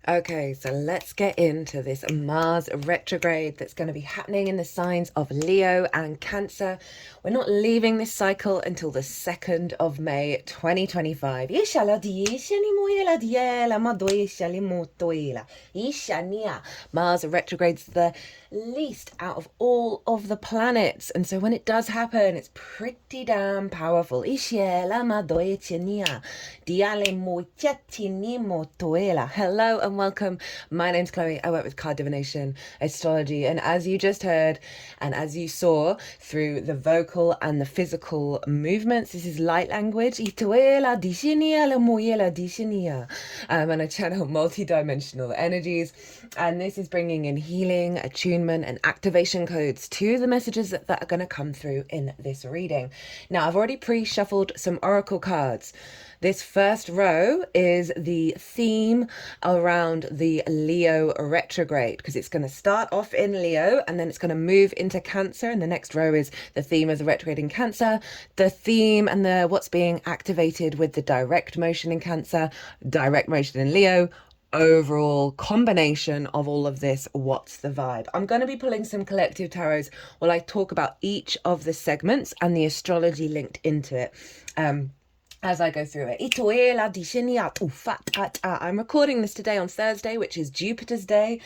Okay, so let's get into this Mars retrograde that's going to be happening in the signs of Leo and Cancer. We're not leaving this cycle until the 2nd of May 2025. Mars retrograde's the least out of all of the planets, and so when it does happen, it's pretty damn powerful. Hello and welcome. My name's Chloe. I work with card divination, astrology, and as you just heard, and as you saw through the vocal and the physical movements, this is light language. And I channel multi-dimensional energies, and this is bringing in healing, attunement, and activation codes to the messages that are going to come through in this reading. Now, I've already pre-shuffled some oracle cards. This first row is the theme around the Leo retrograde, because it's going to start off in Leo and then it's going to move into Cancer. And the next row is the theme of the retrograde in Cancer, the theme and the what's being activated with the direct motion in Cancer, direct motion in Leo, overall combination of all of this. What's the vibe? I'm going to be pulling some collective tarots while I talk about each of the segments and the astrology linked into it. As I go through it. I'm recording this today on Thursday, which is Jupiter's day,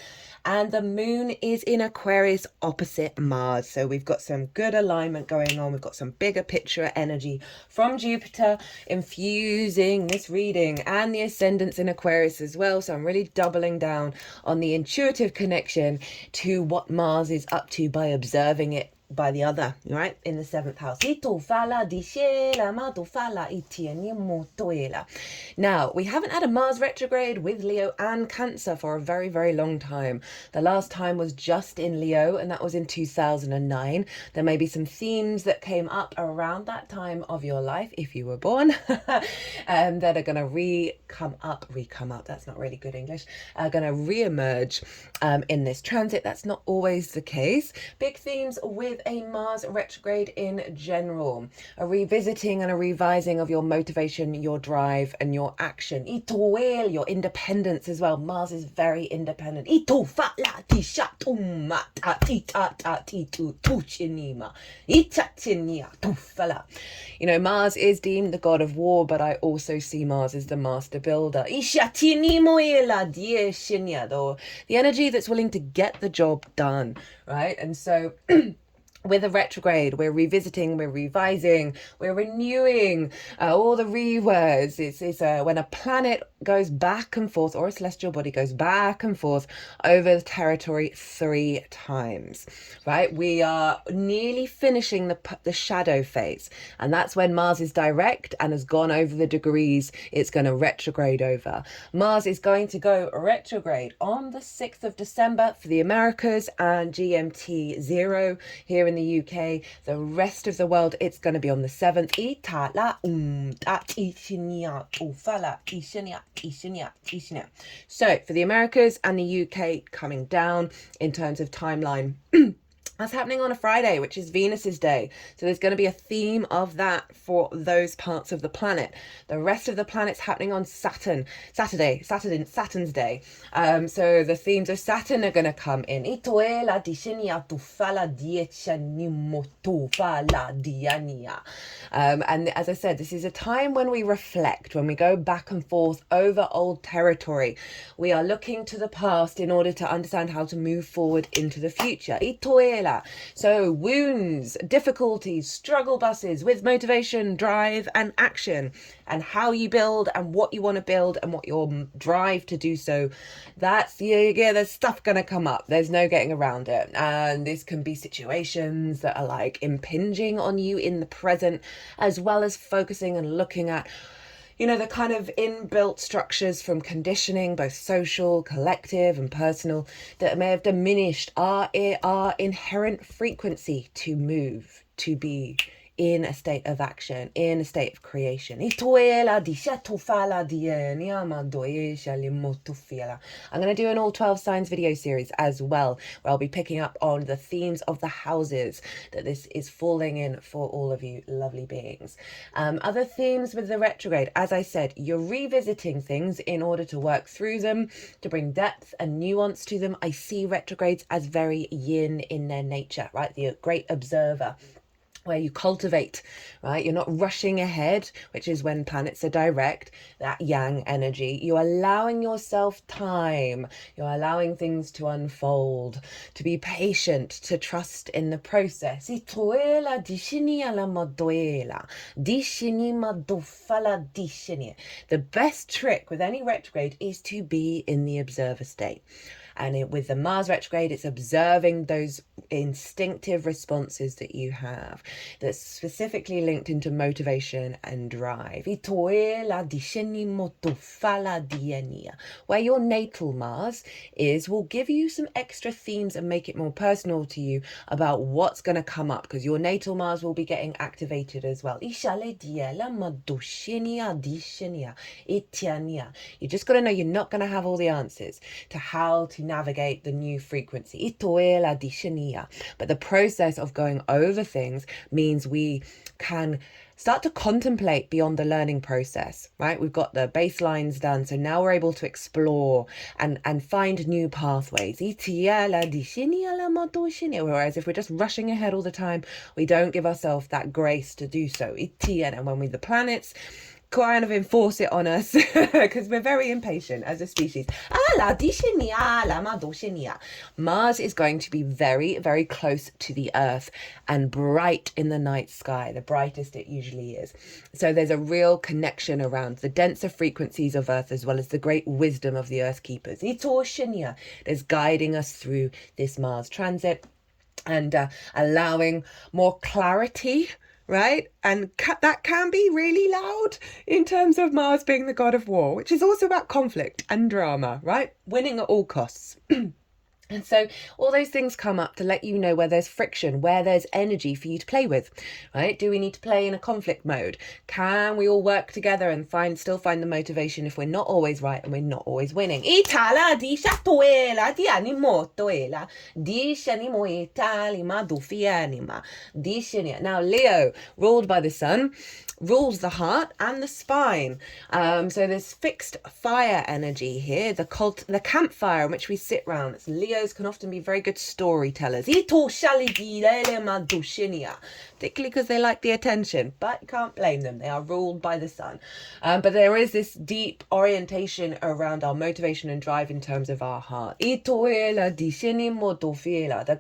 and the moon is in Aquarius opposite Mars. So we've got some good alignment going on. We've got some bigger picture energy from Jupiter infusing this reading, and the ascendants in Aquarius as well. So I'm really doubling down on the intuitive connection to what Mars is up to by observing it by the other, right, in the 7th house. Now, we haven't had a Mars retrograde with Leo and Cancer for a very, very long time. The last time was just in Leo, and that was in 2009. There may be some themes that came up around that time of your life, if you were born, that are going to come up, that's not really good English, are going to re-emerge in this transit. That's not always the case. Big themes with a Mars retrograde in general, a revisiting and a revising of your motivation, your drive, and your action. Your independence as well. Mars is very independent. You know, Mars is deemed the god of war, but I also see Mars as the master builder. The energy that's willing to get the job done, right? And so with a retrograde, we're revisiting, we're revising, we're renewing all the rewords. It's when a planet goes back and forth, or a celestial body goes back and forth over the territory 3 times, right? We are nearly finishing the shadow phase, and that's when Mars is direct and has gone over the degrees it's going to retrograde over. Mars is going to go retrograde on the 6th of December for the Americas and GMT 0 here in the UK. The rest of the world, it's going to be on the 7th. So for the Americas and the UK, coming down in terms of timeline. That's happening on a Friday, which is Venus's day. So there's going to be a theme of that for those parts of the planet. The rest of the planet's happening on Saturn's day. So the themes of Saturn are going to come in. And as I said, this is a time when we reflect, when we go back and forth over old territory. We are looking to the past in order to understand how to move forward into the future. So wounds, difficulties, struggle buses with motivation, drive, and action, and how you build and what you want to build and what your drive to do so. That's there's stuff going to come up. There's no getting around it. And this can be situations that are like impinging on you in the present, as well as focusing and looking at the kind of inbuilt structures from conditioning, both social, collective, and personal, that may have diminished our inherent frequency to move, to be in a state of action, in a state of creation. I'm going to do an all 12 signs video series as well, where I'll be picking up on the themes of the houses that this is falling in for all of you lovely beings. Other themes with the retrograde, as I said, you're revisiting things in order to work through them, to bring depth and nuance to them. I see retrogrades as very yin in their nature, right? The great observer, where you cultivate, right? You're not rushing ahead, which is when planets are direct, that yang energy. You're allowing yourself time. You're allowing things to unfold, to be patient, to trust in the process. The best trick with any retrograde is to be in the observer state. And with the Mars retrograde, it's observing those instinctive responses that you have that's specifically linked into motivation and drive. Where your natal Mars is will give you some extra themes and make it more personal to you about what's going to come up, because your natal Mars will be getting activated as well. You just got to know you're not going to have all the answers to how to navigate the new frequency. But the process of going over things means we can start to contemplate beyond the learning process, right? We've got the baselines done, so now we're able to explore and find new pathways. Whereas if we're just rushing ahead all the time, we don't give ourselves that grace to do so. And when the planets kind of enforce it on us, because we're very impatient as a species. Mars is going to be very, very close to the Earth and bright in the night sky, the brightest it usually is. So there's a real connection around the denser frequencies of Earth as well as the great wisdom of the Earth keepers. That's guiding us through this Mars transit and allowing more clarity, right? And that can be really loud in terms of Mars being the god of war, which is also about conflict and drama, right? Winning at all costs. And so all those things come up to let you know where there's friction, where there's energy for you to play with, right? Do we need to play in a conflict mode? Can we all work together and still find the motivation if we're not always right and we're not always winning? Now, Leo, ruled by the sun, rules the heart and the spine. So there's fixed fire energy here, the campfire in which we sit round. It's Leos can often be very good storytellers, particularly because they like the attention, but you can't blame them. They are ruled by the sun. But there is this deep orientation around our motivation and drive in terms of our heart. The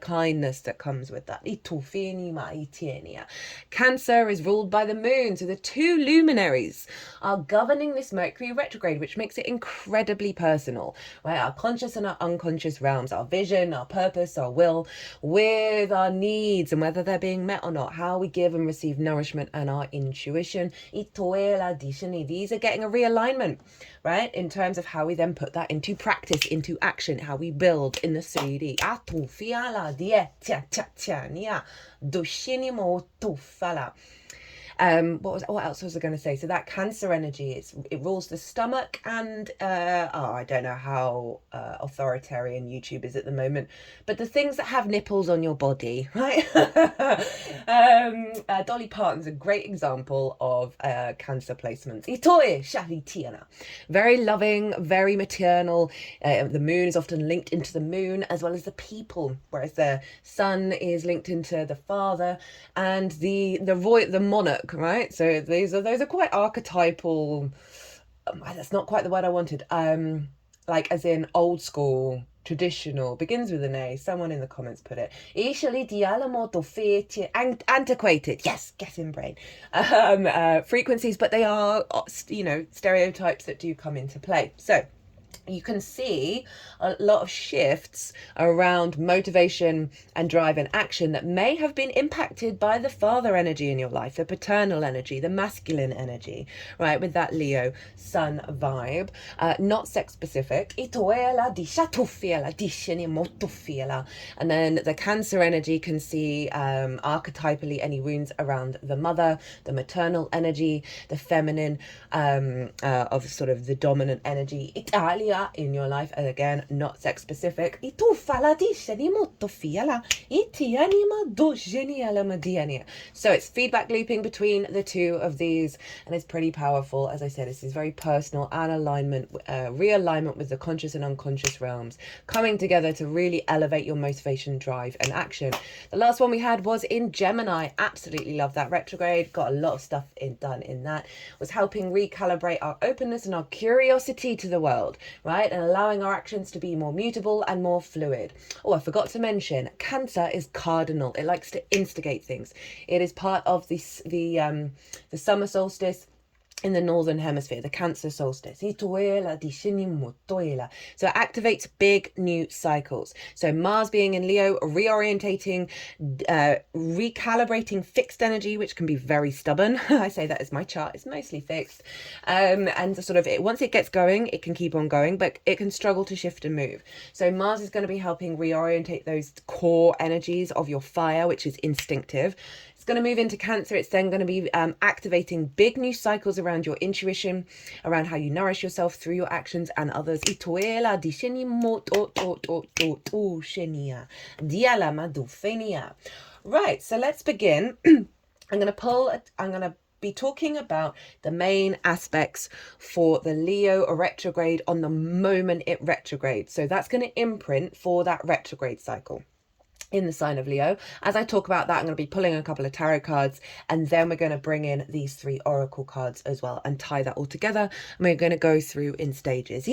kindness that comes with that. Cancer is ruled by the moon. So the two luminaries are governing this Mercury retrograde, which makes it incredibly personal, right? Our conscious and our unconscious realms, our vision, our purpose, our will, with our needs and whether they're being met or not, how we give and receive nourishment, and our intuition. These are getting a realignment, right? In terms of how we then put that into practice, into action, how we build in the 3D. What else was I going to say? So that Cancer energy, it rules the stomach, and I don't know how authoritarian YouTube is at the moment, but the things that have nipples on your body, right? Dolly Parton's a great example of Cancer placements. Very loving, very maternal. The moon is often linked into the moon as well as the people, whereas the sun is linked into the father and the monarch. Right, so those are quite archetypal. That's not quite the word I wanted. Like as in old school, traditional, begins with an A. Someone in the comments put it. Antiquated. Yes, get in brain. Frequencies, but they are, stereotypes that do come into play. So you can see a lot of shifts around motivation and drive and action that may have been impacted by the father energy in your life, the paternal energy, the masculine energy, right? With that Leo sun vibe, not sex specific. And then the Cancer energy can see archetypally any wounds around the mother, the maternal energy, the feminine of sort of the dominant energy. Italia in your life, and again, not sex specific. So it's feedback looping between the two of these, and it's pretty powerful. As I said, this is very personal and alignment, realignment with the conscious and unconscious realms coming together to really elevate your motivation, drive, and action. The last one we had was in Gemini. Absolutely love that retrograde. Got a lot of stuff done in that. Was helping recalibrate our openness and our curiosity to the world, right? And allowing our actions to be more mutable and more fluid. Oh, I forgot to mention, Cancer is cardinal. It likes to instigate things. It is part of the summer solstice in the northern hemisphere, the Cancer solstice. So it activates big new cycles. So Mars being in Leo, reorientating, recalibrating fixed energy, which can be very stubborn. I say that as my chart is mostly fixed. And sort of once it gets going, it can keep on going, but it can struggle to shift and move. So Mars is going to be helping reorientate those core energies of your fire, which is instinctive. It's going to move into Cancer. It's then going to be activating big new cycles around your intuition, around how you nourish yourself through your actions and others. Right, so let's begin. I'm going to be talking about the main aspects for the Leo retrograde on the moment it retrogrades. So that's going to imprint for that retrograde cycle in the sign of Leo. As I talk about that, I'm going to be pulling a couple of tarot cards, and then we're going to bring in these 3 oracle cards as well and tie that all together. And we're going to go through in stages. So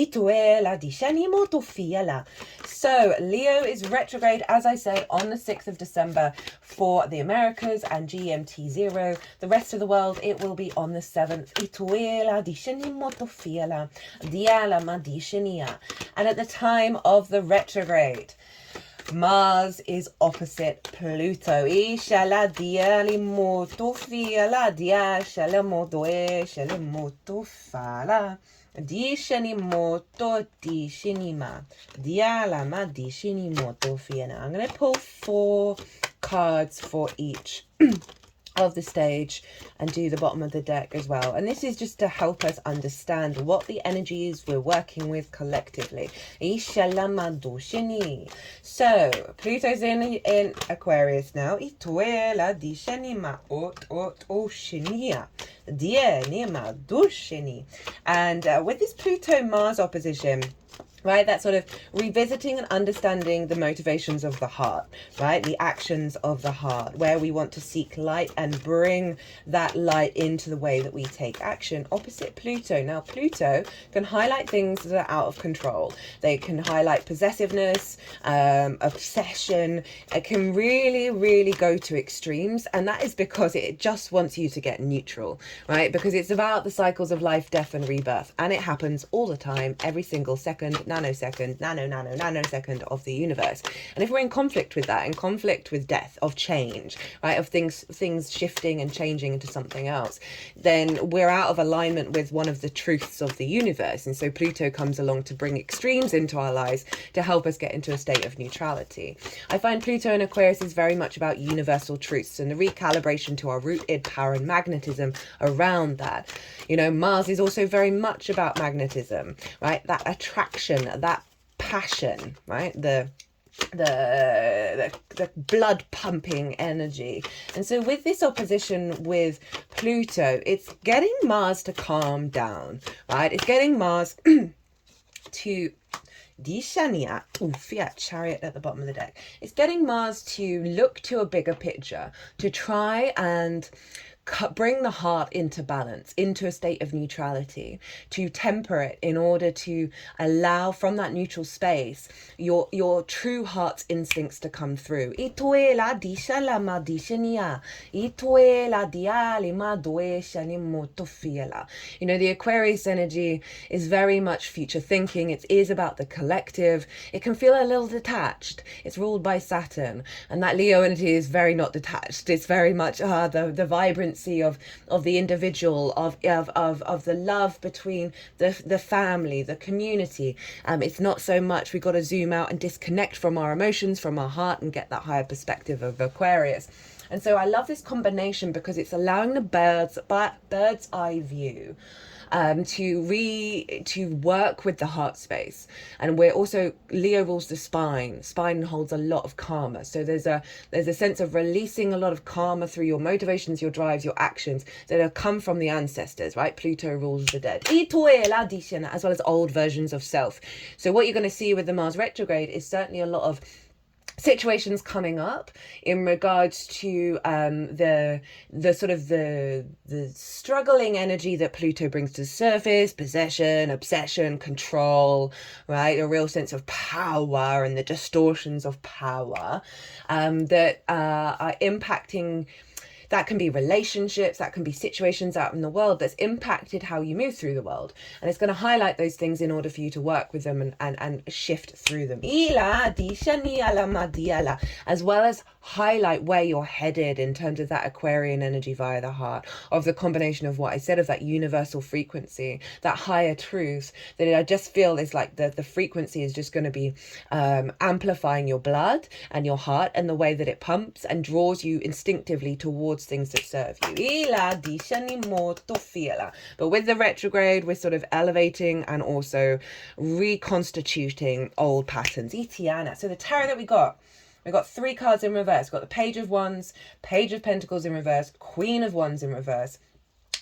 Leo is retrograde, as I say, on the 6th of December for the Americas and GMT 0. The rest of the world, it will be on the 7th. And at the time of the retrograde, Mars is opposite Pluto. I'm going to pull 4 cards for each of the stage and do the bottom of the deck as well. And this is just to help us understand what the energies we're working with collectively. So Pluto's in Aquarius now. And with this Pluto-Mars opposition, right, that sort of revisiting and understanding the motivations of the heart, right, the actions of the heart, where we want to seek light and bring that light into the way that we take action, opposite Pluto. Now, Pluto can highlight things that are out of control. They can highlight possessiveness, obsession. It can really, really go to extremes, and that is because it just wants you to get neutral, right, because it's about the cycles of life, death, and rebirth, and it happens all the time, every single second, nanosecond of the universe. And if we're in conflict with that, in conflict with death, of change, right, of things shifting and changing into something else, then we're out of alignment with one of the truths of the universe. And so Pluto comes along to bring extremes into our lives to help us get into a state of neutrality. I find Pluto in Aquarius is very much about universal truths and the recalibration to our rooted power and magnetism around that. You know, Mars is also very much about magnetism, right, that attraction, that passion, right, the blood pumping energy. And so with this opposition with Pluto, it's getting Mars to calm down, right? It's getting Mars to Chariot at the bottom of the deck. It's getting Mars to look to a bigger picture, to try and bring the heart into balance, into a state of neutrality, to temper it in order to allow from that neutral space your true heart's instincts to come through. You know, the Aquarius energy is very much future thinking. It is about the collective. It can feel a little detached. It's ruled by Saturn, and that Leo energy is very not detached. It's very much the vibrancy of the individual, of the love between the family, the community. It's not so much we got to zoom out and disconnect from our emotions, from our heart, and get that higher perspective of Aquarius. And so I love this combination because it's allowing the bird's eye view to work with the heart space. And we're also, Leo rules the spine. Spine holds a lot of karma. So there's a sense of releasing a lot of karma through your motivations, your drives, your actions that have come from the ancestors, right? Pluto rules the dead, as well as old versions of self. So what you're going to see with the Mars retrograde is certainly a lot of situations coming up in regards to the sort of the struggling energy that Pluto brings to the surface, possession, obsession, control, right? A real sense of power and the distortions of power that are impacting. That can be relationships, that can be situations out in the world that's impacted how you move through the world. And it's going to highlight those things in order for you to work with them and shift through them. As well as highlight where you're headed in terms of that Aquarian energy via the heart, of the combination of what I said, of that universal frequency, that higher truth, that I just feel is like the frequency is just going to be amplifying your blood and your heart and the way that it pumps and draws you instinctively towards things that serve you. But with the retrograde, we're sort of elevating and also reconstituting old patterns. So the tarot that we've got 3 cards in reverse. We've got the Page of Wands, Page of Pentacles in reverse, Queen of Wands in reverse.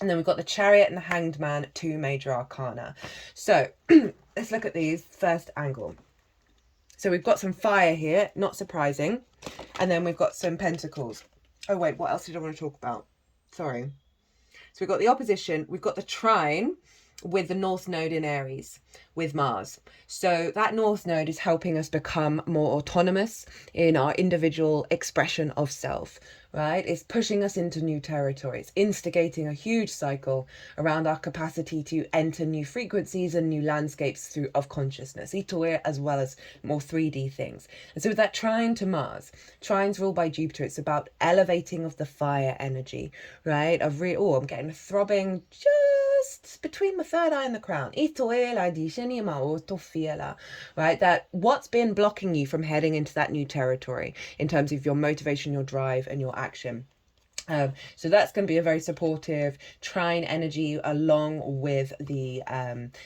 And then we've got the Chariot and the Hanged Man, 2 major arcana. So let's look at these first angle. So we've got some fire here, not surprising. And then we've got some pentacles. Oh, wait, what else did I want to talk about? Sorry. So we've got the opposition. We've got the trine with the North Node in Aries with Mars. So that North Node is helping us become more autonomous in our individual expression of self, right? It's pushing us into new territories, instigating a huge cycle around our capacity to enter new frequencies and new landscapes through of consciousness, as well as more 3D things. And so with that trine to Mars, trine's ruled by Jupiter. It's about elevating of the fire energy, right? I'm getting a throbbing just between my third eye and the crown. Right? That what's been blocking you from heading into that new territory in terms of your motivation, your drive, and your action. So that's going to be a very supportive trine energy, along with the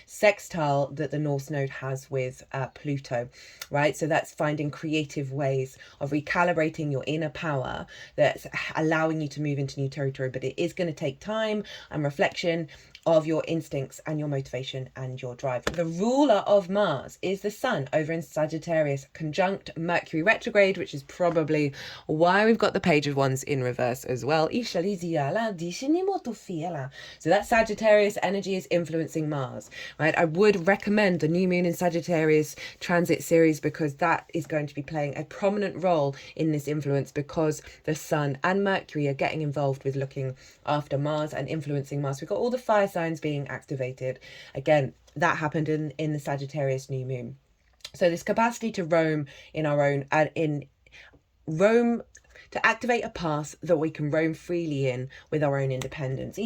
sextile that the North Node has with Pluto, right? So that's finding creative ways of recalibrating your inner power that's allowing you to move into new territory, but it is going to take time and reflection of your instincts and your motivation and your drive. The ruler of Mars is the Sun over in Sagittarius, conjunct Mercury retrograde, which is probably why we've got the Page of Wands in reverse as well. So that Sagittarius energy is influencing Mars, right? I would recommend the new moon in Sagittarius transit series, because that is going to be playing a prominent role in this influence, because the Sun and Mercury are getting involved with looking after Mars and influencing Mars. We've got all the fire signs being activated. Again, that happened in the Sagittarius new moon. So this capacity to roam in our own, to activate a path that we can roam freely in with our own independence.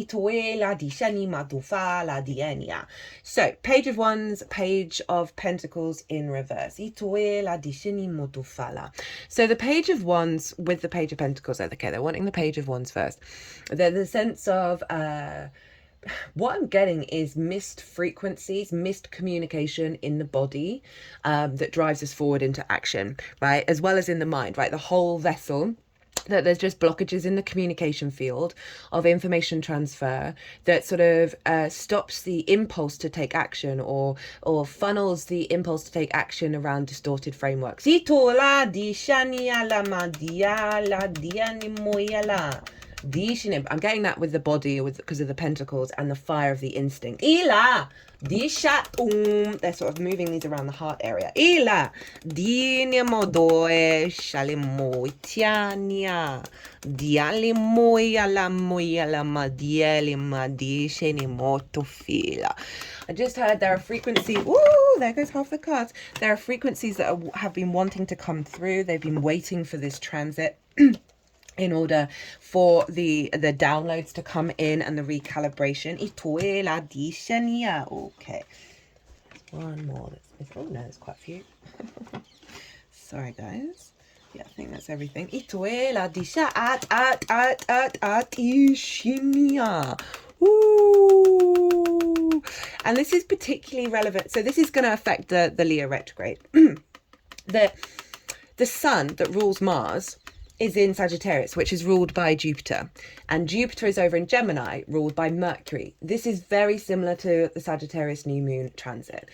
So Page of Wands, Page of Pentacles in reverse. So the Page of Wands with the Page of Pentacles, okay, they're wanting the Page of Wands first. There's a sense of what I'm getting is missed frequencies, missed communication in the body that drives us forward into action, right? As well as in the mind, right? The whole vessel, that there's just blockages in the communication field of information transfer that sort of stops the impulse to take action, or funnels the impulse to take action around distorted frameworks. I'm getting that with the body because of the pentacles and the fire of the instinct. Ila disha they're sort of moving these around the heart area. Ila dinimodoe shalimoitiania dialimoyala moyala madieli madisheni motofila. I just heard there are frequencies. Ooh, there goes half the cards. There are frequencies that have been wanting to come through. They've been waiting for this transit in order for the downloads to come in and the recalibration. Okay. One more. Oh no, there's quite a few. Sorry guys. Yeah, I think that's everything. Ooh. And this is particularly relevant. So this is going to affect the Leo retrograde. The sun that rules Mars is in Sagittarius, which is ruled by Jupiter. And Jupiter is over in Gemini, ruled by Mercury. This is very similar to the Sagittarius new moon transit.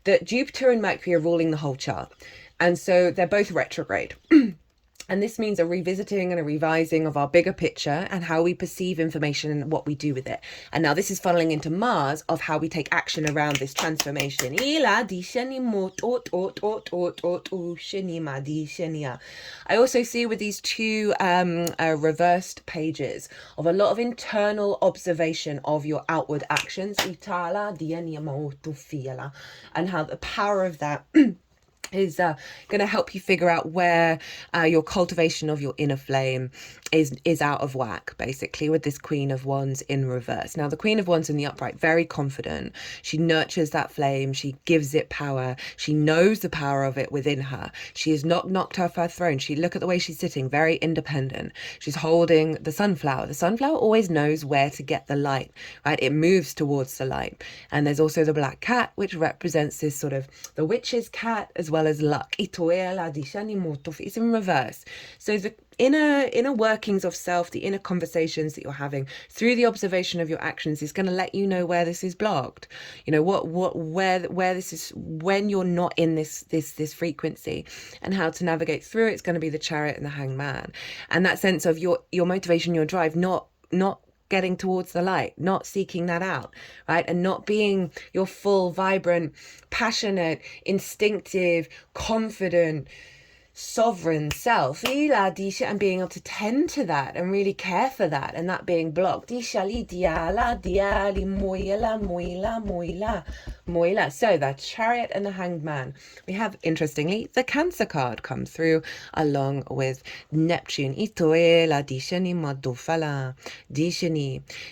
That Jupiter and Mercury are ruling the whole chart. And so they're both retrograde. And this means a revisiting and a revising of our bigger picture and how we perceive information and what we do with it. And now this is funneling into Mars of how we take action around this transformation. I also see with these two reversed pages of a lot of internal observation of your outward actions. And how the power of that is going to help you figure out where your cultivation of your inner flame is out of whack, basically, with this Queen of Wands in reverse. Now, the Queen of Wands in the upright, very confident. She nurtures that flame. She gives it power. She knows the power of it within her. She is not knocked off her throne. Look at the way she's sitting, very independent. She's holding the sunflower. The sunflower always knows where to get the light, right? It moves towards the light. And there's also the black cat, which represents this sort of the witch's cat as well as luck. It's in reverse. So the inner workings of self, the inner conversations that you're having through the observation of your actions is going to let you know where this is blocked. You know where this is when you're not in this frequency, and how to navigate through it. It's going to be the Chariot and the Hangman, and that sense of your motivation, your drive, not getting towards the light, not seeking that out, right? And not being your full, vibrant, passionate, instinctive, confident, sovereign self, and being able to tend to that and really care for that, and that being blocked. So the Chariot and the Hanged Man. We have, interestingly, the Cancer card come through along with Neptune.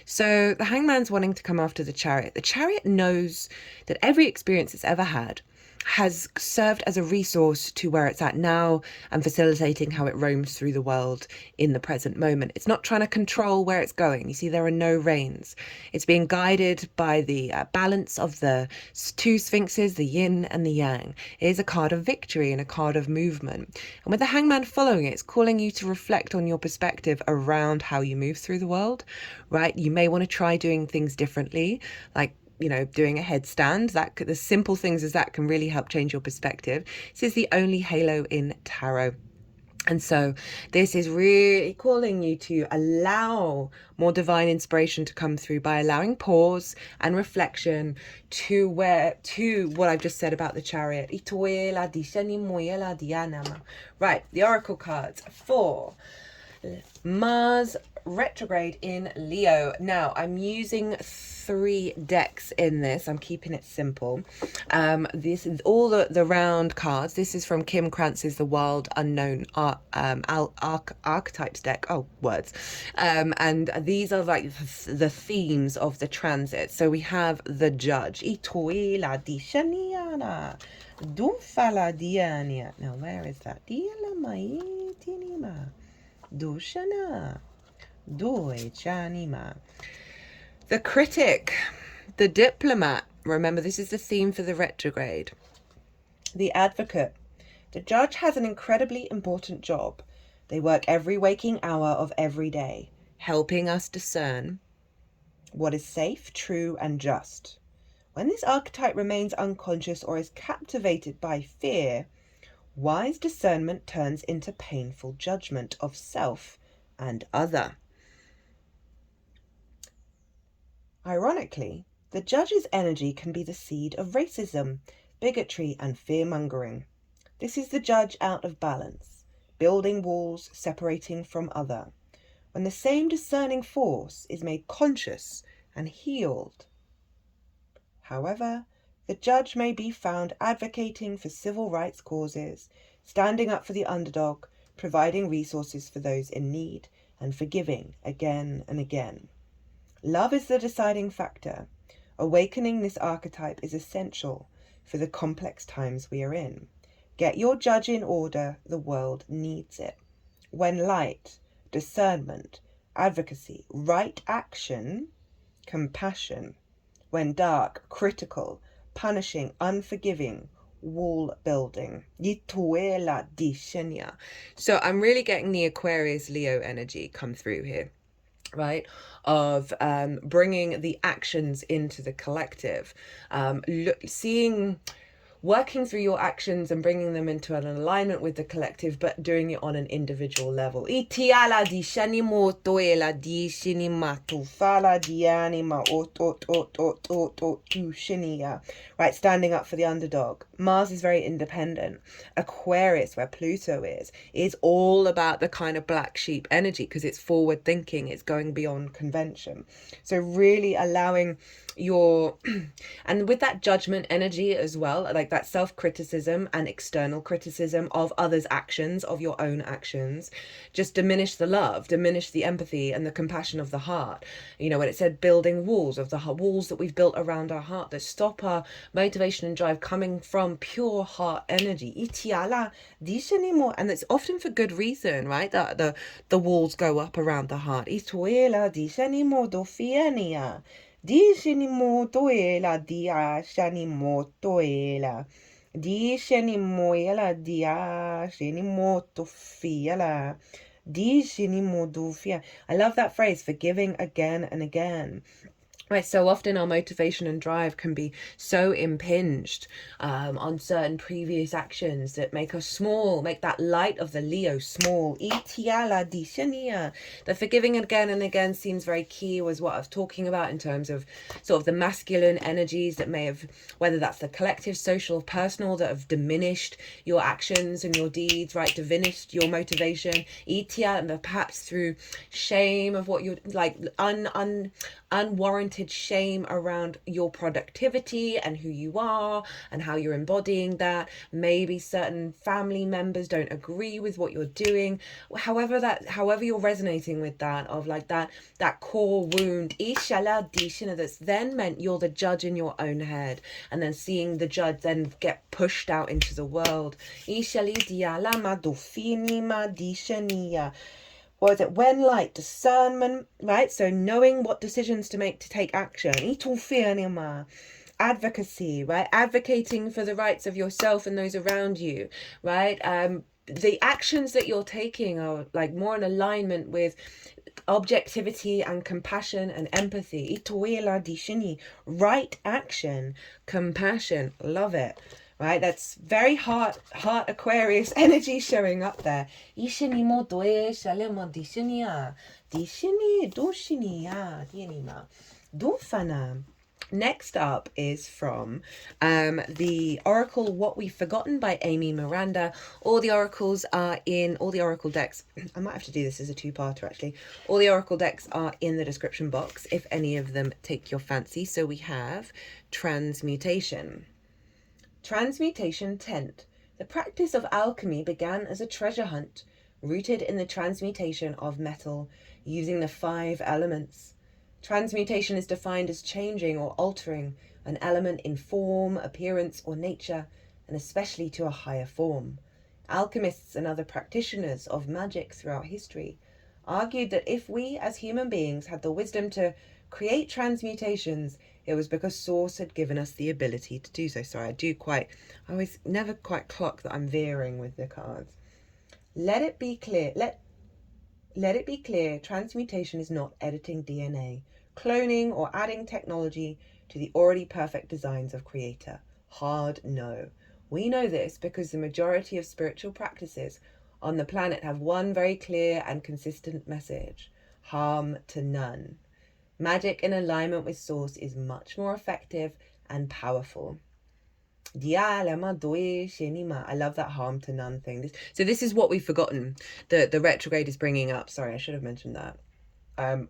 So the Hangman's wanting to come after the Chariot. The Chariot knows that every experience it's ever had has served as a resource to where it's at now and facilitating how it roams through the world in the present moment. It's not trying to control where it's going. You see, there are no reins. It's being guided by the balance of the two sphinxes, the yin and the yang. It is a card of victory and a card of movement. And with the Hangman following it, it's calling you to reflect on your perspective around how you move through the world, right? You may want to try doing things differently, like doing a headstand. The simple things as that can really help change your perspective. This is the only halo in tarot. And so this is really calling you to allow more divine inspiration to come through by allowing pause and reflection to what I've just said about the Chariot. Right, the Oracle cards for Mars retrograde in Leo. Now, I'm using 3 decks in this. I'm keeping it simple. This is all the round cards. This is from Kim Kranz's The Wild Unknown Archetypes deck. Oh, words. And these are like the themes of the transit. So we have the Judge. Now, where is that? The Critic, the Diplomat. Remember, this is the theme for the retrograde. The Advocate. The Judge has an incredibly important job. They work every waking hour of every day, helping us discern what is safe, true, and just. When this archetype remains unconscious or is captivated by fear, wise discernment turns into painful judgment of self and other. Ironically, the judge's energy can be the seed of racism, bigotry, and fear-mongering. This is the judge out of balance, building walls separating from other, when the same discerning force is made conscious and healed. However, the judge may be found advocating for civil rights causes, standing up for the underdog, providing resources for those in need, and forgiving again and again. Love is the deciding factor. Awakening this archetype is essential for the complex times we are in. Get your judge in order, the world needs it. When light, discernment, advocacy, right action, compassion. When dark, critical, punishing, unforgiving, wall building. So I'm really getting the Aquarius Leo energy come through here, right? Of bringing the actions into the collective, working through your actions and bringing them into an alignment with the collective, but doing it on an individual level. Right, standing up for the underdog. Mars is very independent. Aquarius, where Pluto is all about the kind of black sheep energy, because it's forward thinking, it's going beyond convention. So really allowing your and with that judgment energy as well, like that self-criticism and external criticism of others' actions, of your own actions, just diminish the love, diminish the empathy and the compassion of the heart. You know, when it said building walls, of the walls that we've built around our heart that stop our motivation and drive coming from pure heart energy. And it's often for good reason, right? That the walls go up around the heart. Di shenimo toela dia shanimo toela. Di shenimo yela dia shenimo tofiela. Di shenimo dufia. I love that phrase, forgiving again and again. Right, so often our motivation and drive can be so impinged on certain previous actions that make us small, make that light of the Leo small. The forgiving again and again seems very key, was what I was talking about in terms of sort of the masculine energies that may have, whether that's the collective, social, personal, that have diminished your actions and your deeds, right, diminished your motivation. And perhaps through shame of what you're like, unwarranted shame around your productivity and who you are and how you're embodying that. Maybe certain family members don't agree with what you're doing. However you're resonating with that, of like that core wound, that's then meant you're the judge in your own head, and then seeing the judge then get pushed out into the world. What is it? When light, discernment, right? So knowing what decisions to make to take action. Advocacy, right? Advocating for the rights of yourself and those around you, right? The actions that you're taking are like more in alignment with objectivity and compassion and empathy. Right action, compassion, love it. Right, that's very heart Aquarius energy showing up there. Next up is from the Oracle What We've Forgotten by Amy Miranda. All the oracles are in all the oracle decks. I might have to do this as a two-parter actually. All the oracle decks are in the description box if any of them take your fancy. So we have Transmutation. Transmutation tent. The practice of alchemy began as a treasure hunt, rooted in the transmutation of metal using the 5 elements. Transmutation is defined as changing or altering an element in form, appearance, or nature, and especially to a higher form. Alchemists and other practitioners of magic throughout history argued that if we as human beings had the wisdom to create transmutations, it was because Source had given us the ability to do so. Sorry, I always never quite clock that I'm veering with the cards. Let it be clear, let it be clear, transmutation is not editing DNA, cloning, or adding technology to the already perfect designs of Creator. Hard no. We know this because the majority of spiritual practices on the planet have one very clear and consistent message: harm to none. Magic in alignment with source is much more effective and powerful. I love that harm to none thing. So this is what we've forgotten. The retrograde is bringing up. Sorry, I should have mentioned that.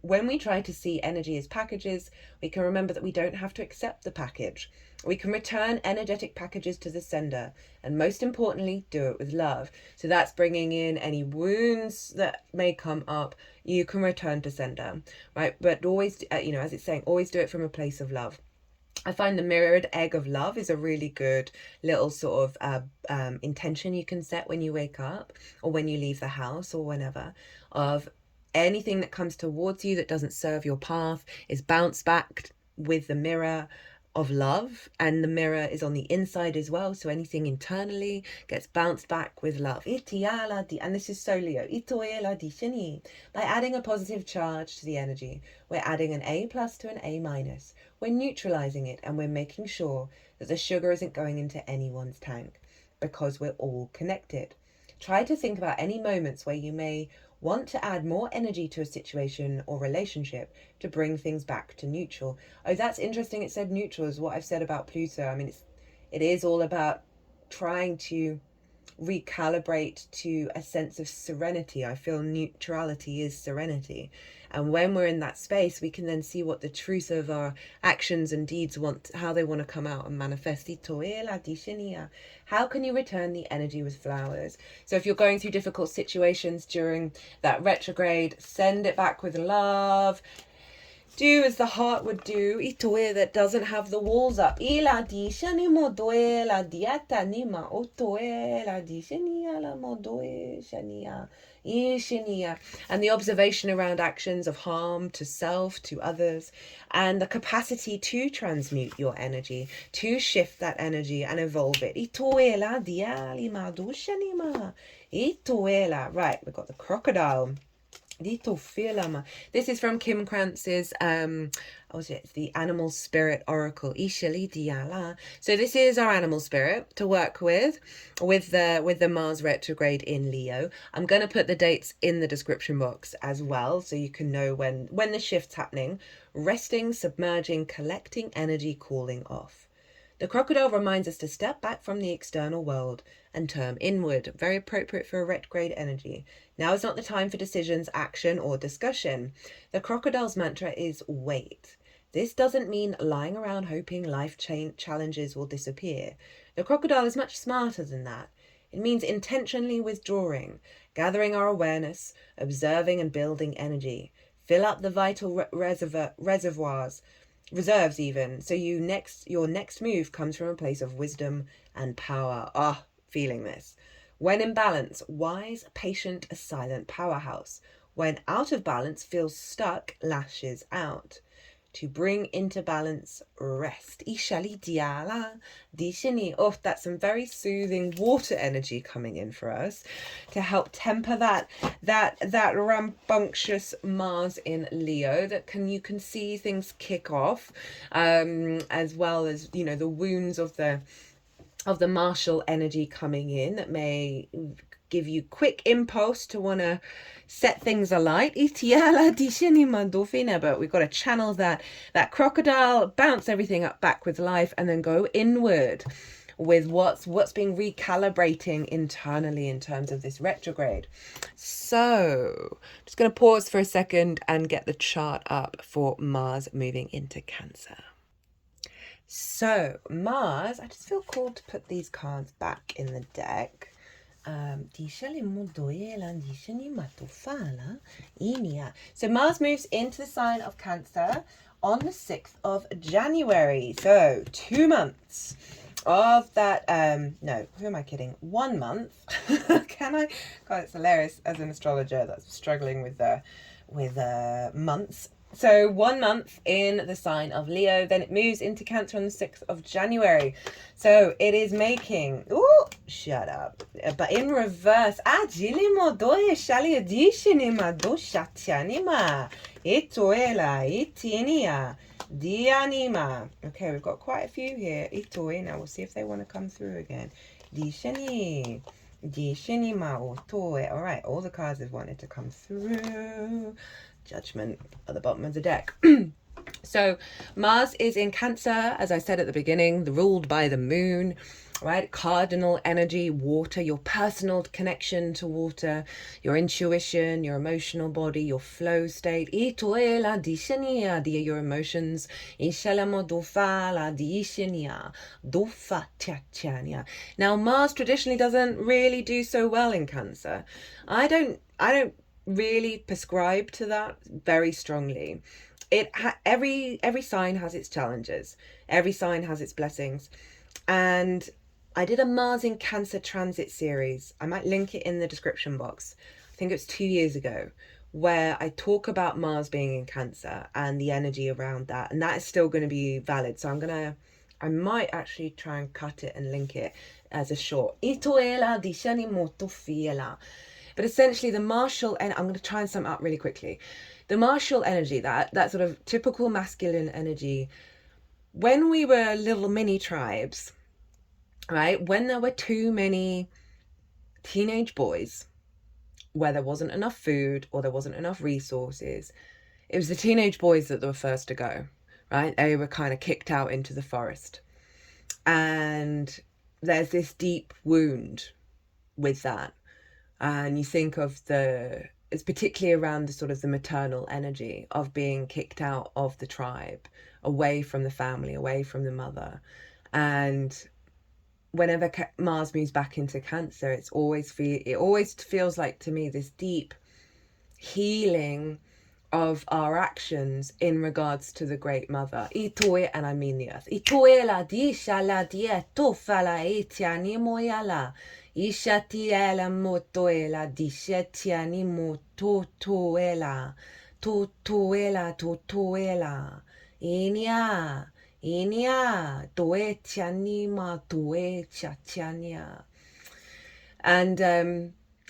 When we try to see energy as packages, we can remember that we don't have to accept the package. We can return energetic packages to the sender, and most importantly, do it with love. So that's bringing in any wounds that may come up, you can return to sender, right? But always, as it's saying, always do it from a place of love. I find the mirrored egg of love is a really good little sort of intention you can set when you wake up or when you leave the house or whenever, of anything that comes towards you that doesn't serve your path is bounced back with the mirror of love, and the mirror is on the inside as well, so anything internally gets bounced back with love. And this is so Leo. By adding a positive charge to the energy, we're adding an A+ to an A-. We're neutralizing it, and we're making sure that the sugar isn't going into anyone's tank, because we're all connected. Try to think about any moments where you may want to add more energy to a situation or relationship to bring things back to neutral. Oh, that's interesting. It said neutral is what I've said about Pluto. I mean, it is all about trying to recalibrate to a sense of serenity. I feel neutrality is serenity. And when we're in that space, we can then see what the truth of our actions and deeds want, how they want to come out and manifest. How can you return the energy with flowers? So if you're going through difficult situations during that retrograde, send it back with love. Do as the heart would do, that doesn't have the walls up. And the observation around actions of harm to self, to others, and the capacity to transmute your energy, to shift that energy and evolve it. Right, we've got the crocodile. This is from Kim Kranz's the Animal Spirit Oracle. So this is our animal spirit to work with the Mars retrograde in Leo. I'm going to put the dates in the description box as well, so you can know when the shift's happening. Resting, submerging, collecting energy, cooling off. The crocodile reminds us to step back from the external world and turn inward. Very appropriate for a retrograde energy. Now is not the time for decisions, action, or discussion. The crocodile's mantra is wait. This doesn't mean lying around hoping life challenges will disappear. The crocodile is much smarter than that. It means intentionally withdrawing, gathering our awareness, observing and building energy. Fill up the vital reserves even, so your next move comes from a place of wisdom and power. Feeling this. When in balance, wise, patient, a silent powerhouse. When out of balance, feels stuck, lashes out. To bring into balance, rest. Oh, that's some very soothing water energy coming in for us to help temper that rambunctious Mars in Leo. You can see things kick off, as well as the wounds of the martial energy coming in that may give you quick impulse to want to set things alight. But we've got to channel that crocodile, bounce everything up back with life, and then go inward with what's being recalibrating internally in terms of this retrograde. So just going to pause for a second and get the chart up for Mars moving into Cancer. So Mars, I just feel called to put these cards back in the deck. So Mars moves into the sign of Cancer on the 6th of January. So 2 months of that. No, who am I kidding? 1 month. Can I? God, it's hilarious as an astrologer that's struggling with months. So 1 month in the sign of Leo, then it moves into Cancer on the 6th of January. So it is making, shut up, but in reverse. Okay, we've got quite a few here. Now we'll see if they want to come through again. All right, all the cards have wanted to come through. Judgment at the bottom of the deck. So Mars is in Cancer, as I said at the beginning, ruled by the moon, right? Cardinal energy, water, your personal connection to water, your intuition, your emotional body, your flow state. Your emotions. Now Mars traditionally doesn't really do so well in Cancer. I don't really prescribe to that very strongly. Every sign has its challenges, every sign has its blessings, and I did a Mars in Cancer transit series. I might link it in the description box. I think it was 2 years ago, where I talk about Mars being in Cancer and the energy around that, and that is still going to be valid. So I might actually try and cut it and link it as a short. But essentially the martial, and I'm going to try and sum up really quickly. The martial energy, that sort of typical masculine energy, when we were little mini tribes, right? When there were too many teenage boys, where there wasn't enough food or there wasn't enough resources, it was the teenage boys that were first to go, right? They were kind of kicked out into the forest. And there's this deep wound with that. And you think of it's particularly around the sort of the maternal energy of being kicked out of the tribe, away from the family, away from the mother. And whenever Mars moves back into Cancer, it always feels like to me this deep healing of our actions in regards to the Great Mother. And I mean the earth. Ishatiela motoela dishetiani mototoela totoela inia toetiani ma toechatiania. And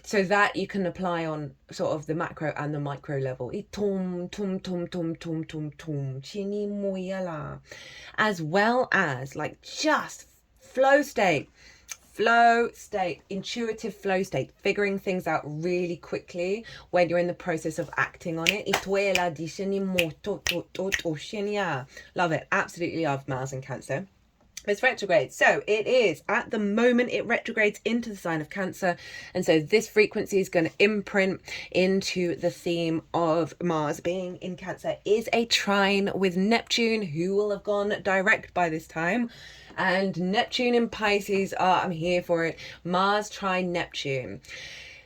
so that you can apply on sort of the macro and the micro level. As well as like just flow state, intuitive flow state, figuring things out really quickly when you're in the process of acting on it. Love it. Absolutely love Mars in Cancer. It's retrograde. So it is at the moment it retrogrades into the sign of Cancer. And so this frequency is going to imprint into the theme of Mars being in Cancer. Is a trine with Neptune, who will have gone direct by this time. And Neptune in Pisces, I'm here for it. Mars trine Neptune.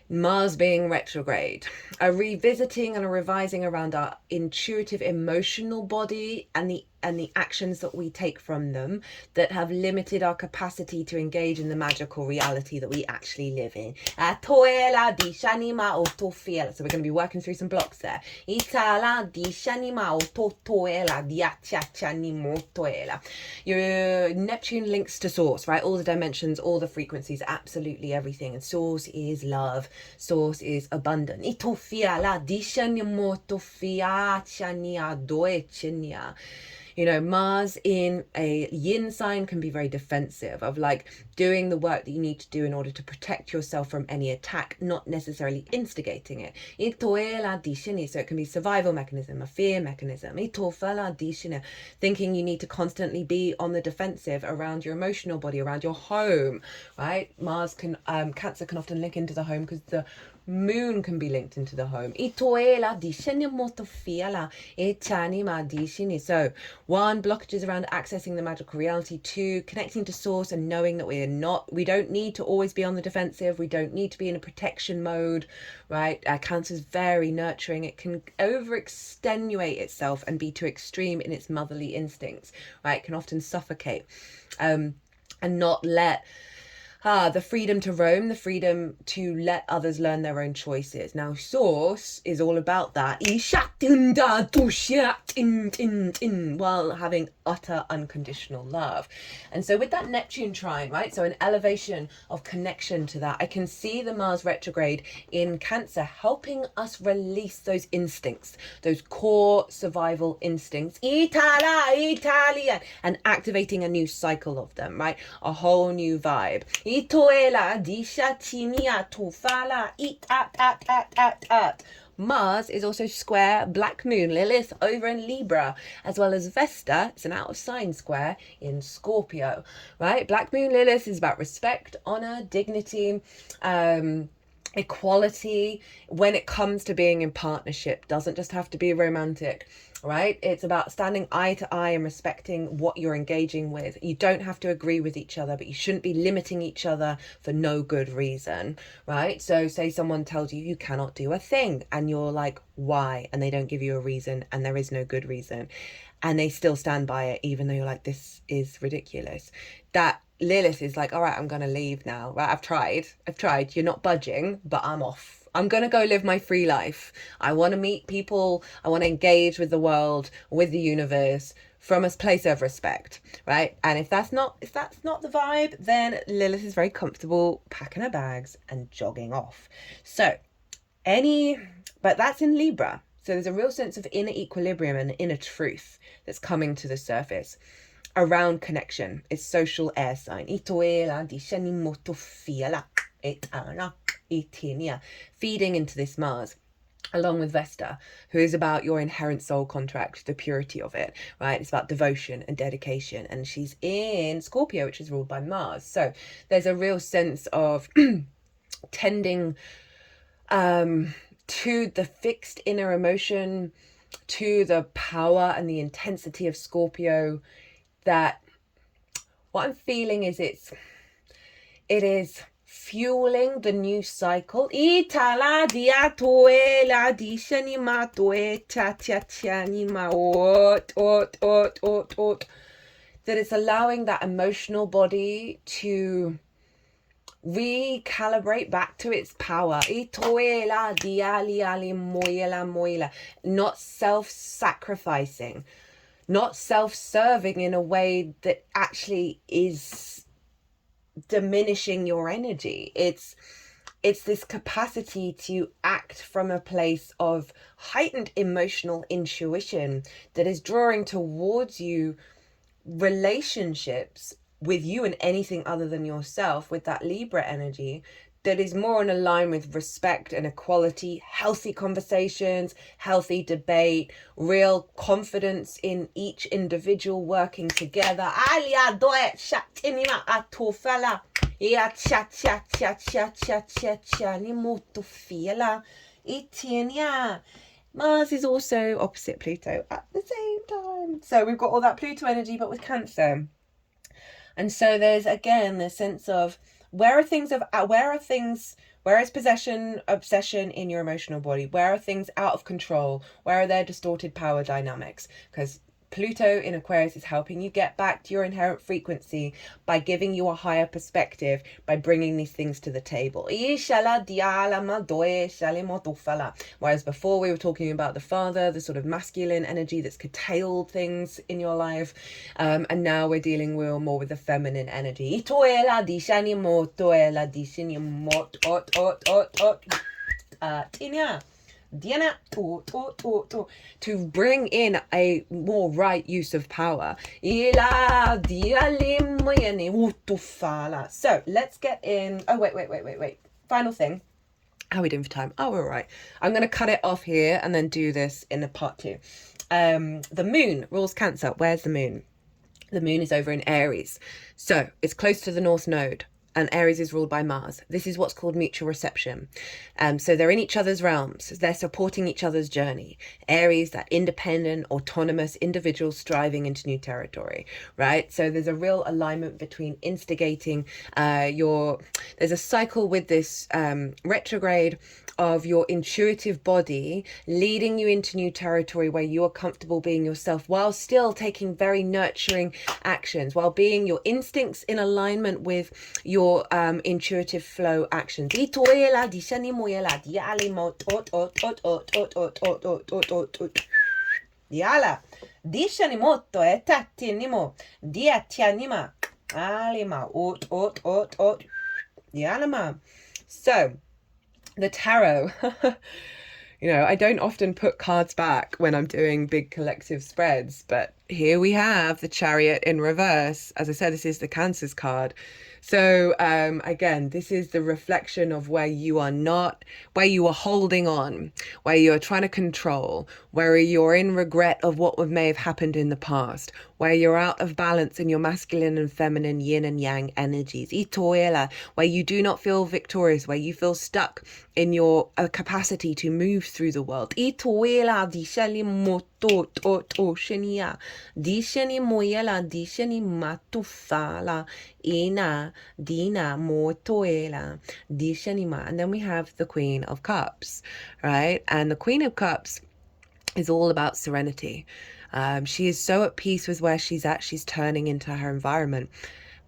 Mars being retrograde, a revisiting and a revising around our intuitive emotional body and the actions that we take from them that have limited our capacity to engage in the magical reality that we actually live in. So we're going to be working through some blocks there. Your Neptune links to source, right? All the dimensions, all the frequencies, absolutely everything. And source is love. Source is abundant. You know, Mars in a yin sign can be very defensive, of like doing the work that you need to do in order to protect yourself from any attack, not necessarily instigating it. So it can be survival mechanism, a fear mechanism. Thinking you need to constantly be on the defensive around your emotional body, around your home, right? Mars can, Cancer can often link into the home because the moon can be linked into the home. So 1, blockages around accessing the magical reality. 2, connecting to source and knowing that we don't need to always be on the defensive. We don't need to be in a protection mode, right? Cancer is very nurturing. It can overextenuate itself and be too extreme in its motherly instincts, right? It can often suffocate and not let the freedom to roam, the freedom to let others learn their own choices. Now, source is all about that, while having utter unconditional love. And so with that Neptune trine, right, so an elevation of connection to that, I can see the Mars retrograde in Cancer helping us release those instincts, those core survival instincts, and activating a new cycle of them, right? A whole new vibe. Mars is also square Black Moon Lilith over in Libra, as well as Vesta. It's an out of sign square in Scorpio, right? Black Moon Lilith is about respect, honor, dignity, equality when it comes to being in partnership. Doesn't just have to be romantic, right? It's about standing eye to eye and respecting what you're engaging with. You don't have to agree with each other, but you shouldn't be limiting each other for no good reason, right? So say someone tells you you cannot do a thing and you're like, why? And they don't give you a reason and there is no good reason, and they still stand by it even though you're like, this is ridiculous. That Lilith is like, all right, I'm gonna leave now, right? I've tried, you're not budging, but I'm off. I'm gonna go live my free life. I want to meet people, I want to engage with the world, with the universe, from a place of respect, right? And if that's not the vibe, then Lilith is very comfortable packing her bags and jogging off. But that's in Libra. So there's a real sense of inner equilibrium and inner truth that's coming to the surface around connection. It's social air sign. Feeding into this Mars, along with Vesta, who is about your inherent soul contract, the purity of it, right? It's about devotion and dedication. And she's in Scorpio, which is ruled by Mars. So there's a real sense of tending to the fixed inner emotion, to the power and the intensity of Scorpio, that what I'm feeling is it is fueling the new cycle. That it's allowing that emotional body to recalibrate back to its power. Not self-sacrificing, not self-serving in a way that actually is diminishing your energy. It's this capacity to act from a place of heightened emotional intuition that is drawing towards you relationships with you and anything other than yourself, with that Libra energy that is more in line with respect and equality, healthy conversations, healthy debate, real confidence in each individual working together. Mars is also opposite Pluto at the same time. So we've got all that Pluto energy, but with Cancer. And so there's again the sense of where is possession, obsession in your emotional body? Where are things out of control? Where are there distorted power dynamics? Because Pluto in Aquarius is helping you get back to your inherent frequency by giving you a higher perspective, by bringing these things to the table. Whereas before we were talking about the father, the sort of masculine energy that's curtailed things in your life, and now we're dealing more with the feminine energy. To bring in a more right use of power. So let's get in. Oh, wait. Final thing. How are we doing for time? Oh, we're all right. I'm going to cut it off here and then do this in a part 2. The moon rules Cancer. Where's the moon? The moon is over in Aries. So it's close to the North Node. And Aries is ruled by Mars. This is what's called mutual reception. So they're in each other's realms. They're supporting each other's journey. Aries, that independent, autonomous individual striving into new territory, right? So there's a real alignment between instigating there's a cycle with this retrograde of your intuitive body leading you into new territory where you are comfortable being yourself while still taking very nurturing actions, while being your instincts in alignment with your intuitive flow actions. So the tarot, I don't often put cards back when I'm doing big collective spreads, but here we have the Chariot in reverse. As I said, this is the Cancer's card. So again, this is the reflection of where you are not, where you are holding on, where you are trying to control, where you're in regret of what may have happened in the past, where you're out of balance in your masculine and feminine yin and yang energies. Itoela, where you do not feel victorious, where you feel stuck in your capacity to move through the world. Itoela dishali moto to shenia. Dishani moyela dishani matufala ina dina motoela dishanima. And then we have the Queen of Cups, right? And the Queen of Cups is all about serenity. She is so at peace with where she's at. She's turning into her environment,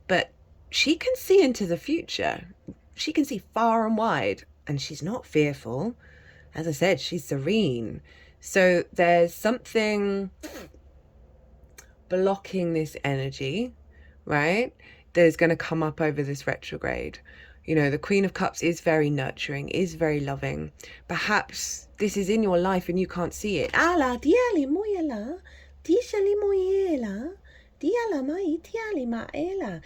but she can see into the future. She can see far and wide, and she's not fearful. As I said, she's serene. So there's something blocking this energy, right? There's going to come up over this retrograde. You know, the Queen of Cups is very nurturing, is very loving. Perhaps this is in your life and you can't see it. Ala diali moyela, dishali moyela, diala mai tiali maela.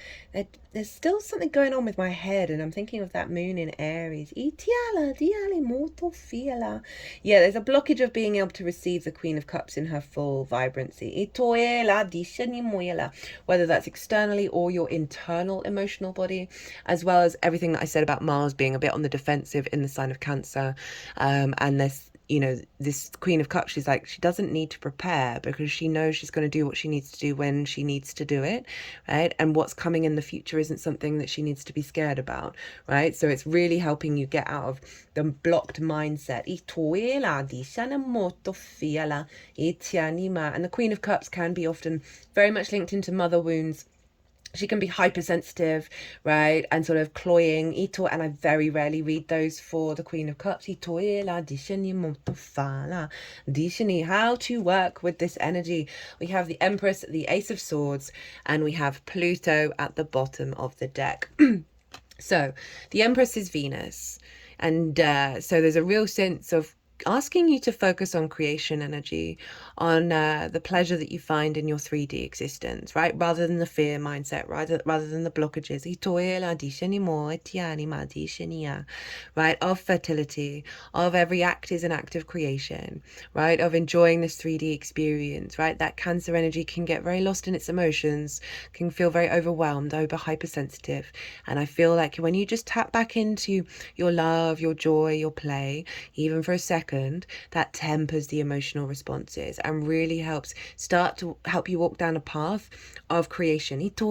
There's still something going on with my head, and I'm thinking of that moon in Aries. Itiala diali moto fiala. Yeah, there's a blockage of being able to receive the Queen of Cups in her full vibrancy. Itoela dishani moyela. Whether that's externally or your internal emotional body, as well as everything that I said about Mars being a bit on the defensive in the sign of Cancer. And this, you know, this Queen of Cups, she's like, she doesn't need to prepare because she knows she's going to do what she needs to do when she needs to do it, right? And what's coming in the future isn't something that she needs to be scared about, right? So it's really helping you get out of the blocked mindset. And the Queen of Cups can be often very much linked into mother wounds. She can be hypersensitive, right, and sort of cloying. And I very rarely read those for the Queen of Cups. How to work with this energy. We have the Empress, the Ace of Swords, and we have Pluto at the bottom of the deck. So the Empress is Venus. And so there's a real sense of asking you to focus on creation energy, on the pleasure that you find in your 3D existence, right? Rather than the fear mindset, rather than the blockages, right? Of fertility, of every act is an act of creation, right? Of enjoying this 3D experience, right? That Cancer energy can get very lost in its emotions, can feel very overwhelmed, over hypersensitive. And I feel like when you just tap back into your love, your joy, your play, even for a second, that tempers the emotional responses and really helps start to help you walk down a path of creation. It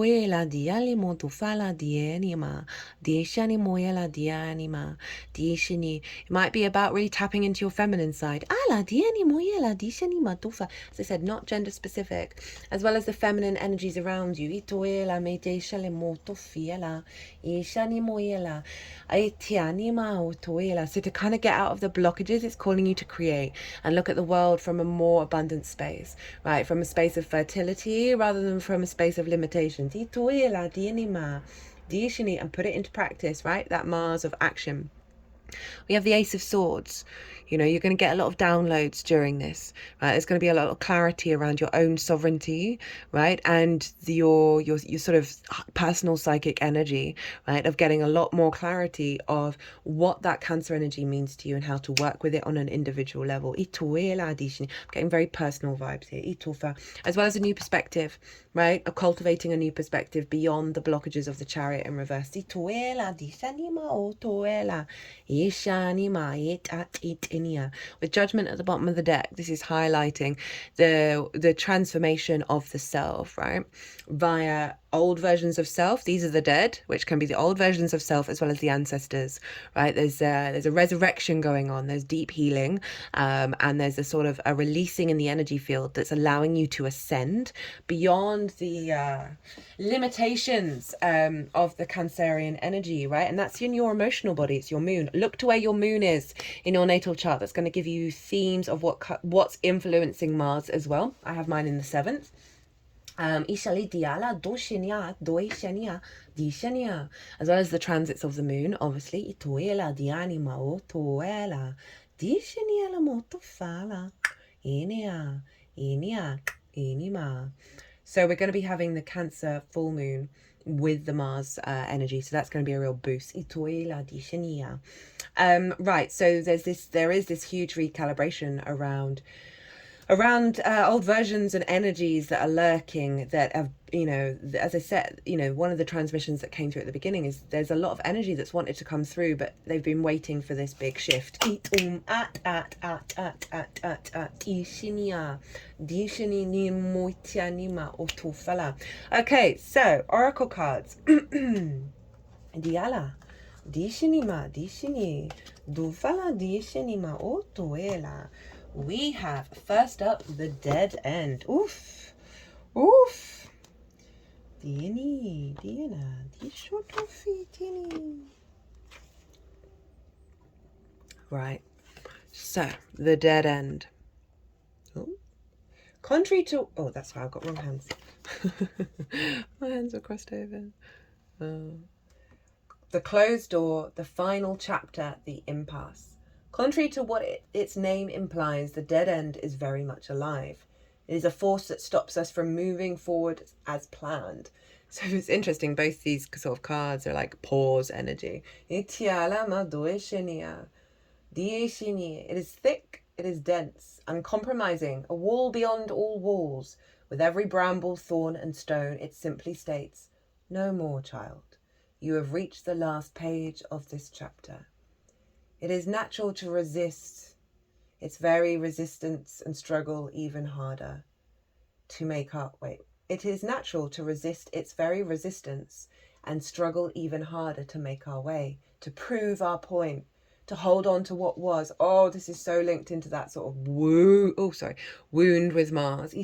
might be about really tapping into your feminine side. As I said, not gender specific, as well as the feminine energies around you. So to kind of get out of the blockages, it's calling you to create and look at the world from a more abundant space, right? From a space of fertility rather than from a space of limitations. And put it into practice, right? That Mars of action. We have the Ace of Swords. You know, you're going to get a lot of downloads during this, right? There's going to be a lot of clarity around your own sovereignty, right? And your sort of personal psychic energy, right? Of getting a lot more clarity of what that Cancer energy means to you and how to work with it on an individual level. I'm getting very personal vibes here. As well as a new perspective, right? Of cultivating a new perspective beyond the blockages of the Chariot in reverse. With Judgment at the bottom of the deck, this is highlighting the transformation of the self, right? Via old versions of self. These are the dead, which can be the old versions of self as well as the ancestors, right? There's a resurrection going on. There's deep healing, and there's a sort of a releasing in the energy field that's allowing you to ascend beyond the limitations of the Cancerian energy, right? And that's in your emotional body. It's your moon. Look to where your moon is in your natal chart. That's going to give you themes of what's influencing Mars as well. I have mine in the 7th. As well as the transits of the moon, obviously. Inima. So we're going to be having the Cancer full moon with the Mars energy. So that's going to be a real boost. Right. So there is this huge recalibration around old versions and energies that are lurking, that have, as I said, one of the transmissions that came through at the beginning is there's a lot of energy that's wanted to come through, but they've been waiting for this big shift. Okay, so oracle cards. Diala dishinima dishini dufala dishinima otoela. We have first up the dead end. Oof. Diana, right. So the dead end. Ooh. Contrary to that's why I've got wrong hands. My hands are crossed over. The closed door, the final chapter, the impasse. Contrary to what its name implies, the dead end is very much alive. It is a force that stops us from moving forward as planned. So it's interesting, both these sort of cards are like pause energy. It is thick, it is dense, uncompromising, a wall beyond all walls. With every bramble, thorn and stone, it simply states, no more, child. You have reached the last page of this chapter. It is natural to resist its very resistance and struggle even harder to make up. It is natural to resist its very resistance and struggle even harder to make our way, to prove our point, to hold on to what was. Oh, this is so linked into that sort of wound with Mars.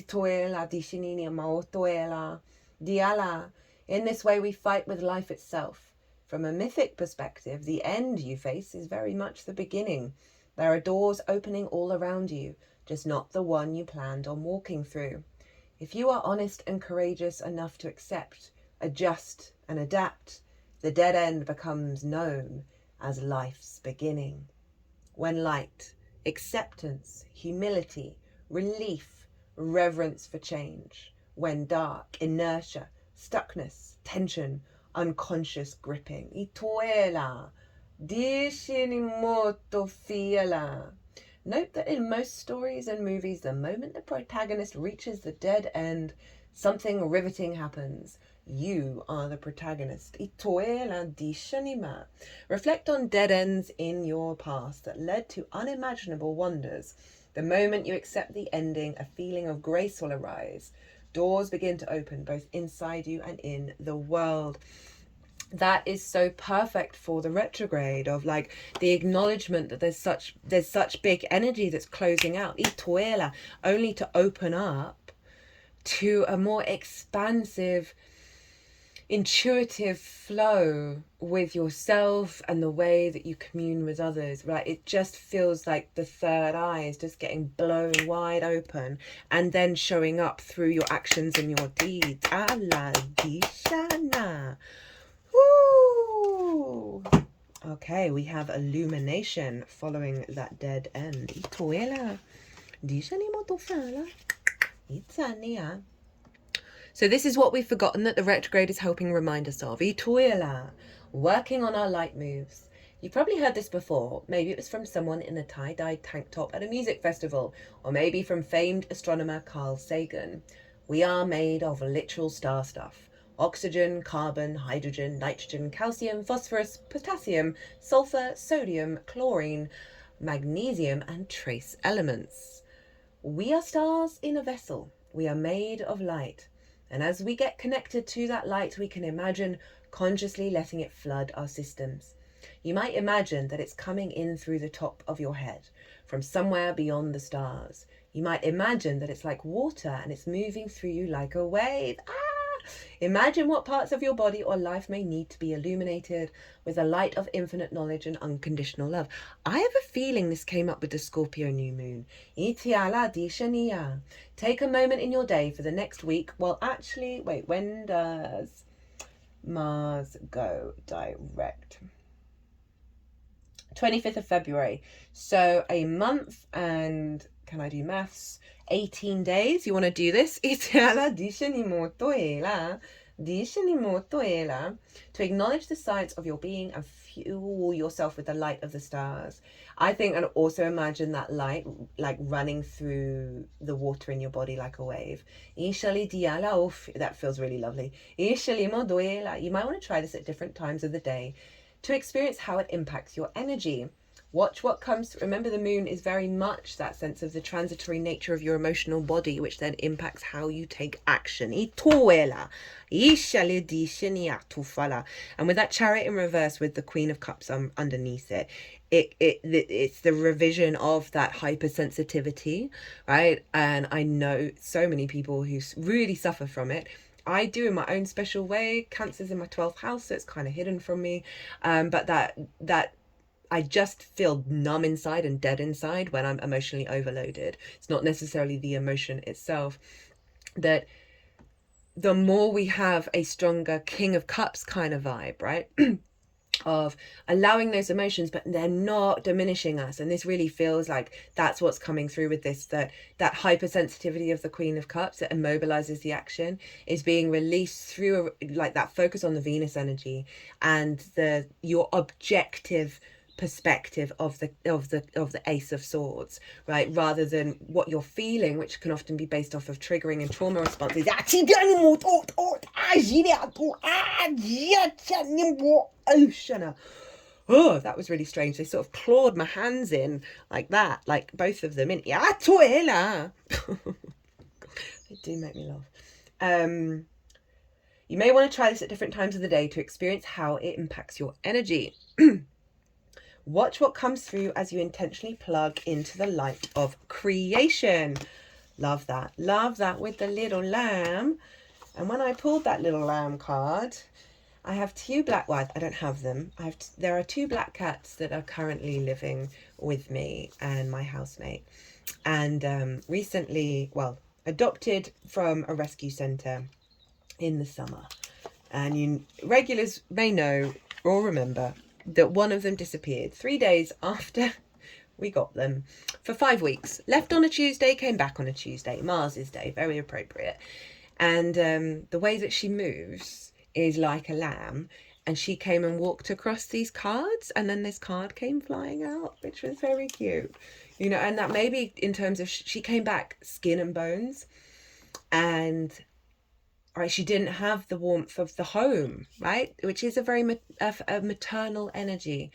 In this way, we fight with life itself. From a mythic perspective, the end you face is very much the beginning. There are doors opening all around you, just not the one you planned on walking through. If you are honest and courageous enough to accept, adjust, and adapt, the dead end becomes known as life's beginning. When light, acceptance, humility, relief, reverence for change. When dark, inertia, stuckness, tension, unconscious gripping. Itoela, dishinimoto fiela. Note that in most stories and movies, the moment the protagonist reaches the dead end, something riveting happens. You are the protagonist. Itoela dishinima. Reflect on dead ends in your past that led to unimaginable wonders. The moment you accept the ending, a feeling of grace will arise. Doors begin to open both inside you and in the world. That is so perfect for the retrograde, of like the acknowledgement that there's such big energy that's closing out, ituela, only to open up to a more expansive, intuitive flow with yourself and the way that you commune with others, right? It just feels like the third eye is just getting blown wide open and then showing up through your actions and your deeds. Dishana. Woo! Okay, we have illumination following that dead end. Itoela. Dishani motofala. Itania. So this is what we've forgotten that the retrograde is helping remind us of. Ituela, working on our light moves. You've probably heard this before. Maybe it was from someone in a tie-dye tank top at a music festival, or maybe from famed astronomer Carl Sagan. We are made of literal star stuff. Oxygen, carbon, hydrogen, nitrogen, calcium, phosphorus, potassium, sulfur, sodium, chlorine, magnesium, and trace elements. We are stars in a vessel. We are made of light. And as we get connected to that light, we can imagine consciously letting it flood our systems. You might imagine that it's coming in through the top of your head, from somewhere beyond the stars. You might imagine that it's like water and it's moving through you like a wave. Imagine what parts of your body or life may need to be illuminated with a light of infinite knowledge and unconditional love. I have a feeling this came up with the Scorpio new moon. Itiala di Shania. Take a moment in your day for the next week. Well, actually, wait, when does Mars go direct? 25th of February. So a month and, can I do maths? 18 days. You want to do this? To acknowledge the science of your being and fuel yourself with the light of the stars. I think, and also imagine that light like running through the water in your body like a wave. That feels really lovely. You might want to try this at different times of the day to experience how it impacts your energy. Watch what comes. Remember, the moon is very much that sense of the transitory nature of your emotional body, which then impacts how you take action. And with that Chariot in reverse with the Queen of Cups underneath it, it's the revision of that hypersensitivity, right? And I know so many people who really suffer from it. I do in my own special way. Cancer's in my 12th house, so it's kind of hidden from me. But that I just feel numb inside and dead inside when I'm emotionally overloaded. It's not necessarily the emotion itself. That the more we have a stronger King of Cups kind of vibe, right? Of allowing those emotions, but they're not diminishing us. And this really feels like that's what's coming through with this, that hypersensitivity of the Queen of Cups that immobilizes the action is being released through like that focus on the Venus energy and your objective perspective of the Ace of Swords, right, rather than what you're feeling, which can often be based off of triggering and trauma responses. Oh, that was really strange. They sort of clawed my hands in like that, like both of them in. They do make me laugh. You may want to try this at different times of the day to experience how it impacts your energy. Watch what comes through as you intentionally plug into the light of creation. Love that. Love that with the little lamb. And when I pulled that little lamb card, I have two black, well, I don't have them. There are two black cats that are currently living with me and my housemate. And recently, well, adopted from a rescue centre in the summer. And regulars may know or remember that one of them disappeared 3 days after we got them for 5 weeks. Left on a Tuesday, came back on a Tuesday. Mars's Day, very appropriate. And the way that she moves is like a lamb. And she came and walked across these cards, and then this card came flying out, which was very cute. And that maybe in terms of, she came back skin and bones, and right, she didn't have the warmth of the home, right, which is a very a maternal energy,